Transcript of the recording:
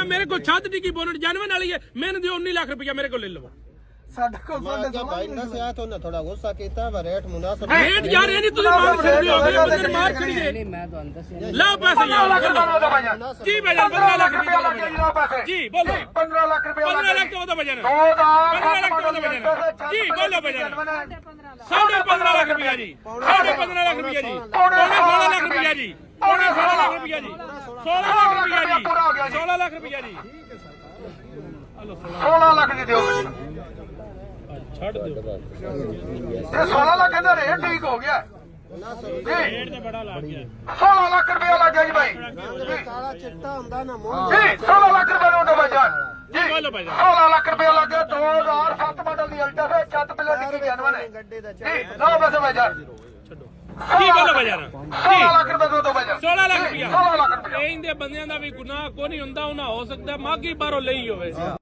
मैं मेरे को छत डिगी बोनट जानवे वाली है मैंने दियो 19 लाख रुपया मेरे को ले लो साडे को भाई ने से तो ना थोड़ा गुस्सा कीता रेट मुनासिब रेट यार ये नहीं तुझे मार छड़ दियो बंदे मार छड़ी है मैं तो अंदर से ला पैसे यार जी भाईजान 15 लाख रुपया जी बोलो 15 लाख रुपया 15 लाख तो होता भाईजान 15 लाख तो होता भाईजान जी बोलो भाईजान 15.5 लाख रुपया जी 15.5 लाख रुपया जी 16 लाख रुपया जी 16 लाख रुपया जी 16 लाख रुपया जी 16 लाख रुपया जी 16 लाख दी दियो ਛੱਡ ਦਿਓ ये 16 लाख का रेट ठीक हो गया ਰੇਟ ਤੇ ਬੜਾ ਲੱਗ ਗਿਆ 16 लाख रुपया लग गया जी भाई काला चिट्टा हुंदा ना जी 16 लाख रुपया नोट भाईजान जी बोलो भाईजान 16 लाख रुपया लग गया 2007 मॉडल दी अल्टा है छत प्लेट की जानवर है जी नो पैसे भाईजान ਕੀ ਬੋਲੋ ਭਾਈਜਾਨ 16 लाख रुपया दो भाईजान 16 ਲੱਖ ਰੁਪਇਆ 16 लाख रुपया ਇਹ ਇੰਦੇ ਬੰਦਿਆਂ ਦਾ ਵੀ ਗੁਨਾਹ ਕੋਈ ਨਹੀਂ ਹੁੰਦਾ ਉਹਨਾਂ ਹੋ ਸਕਦਾ ਮਾਗੀ ਬਾਹਰੋਂ ਲਈ ਹੋਵੇ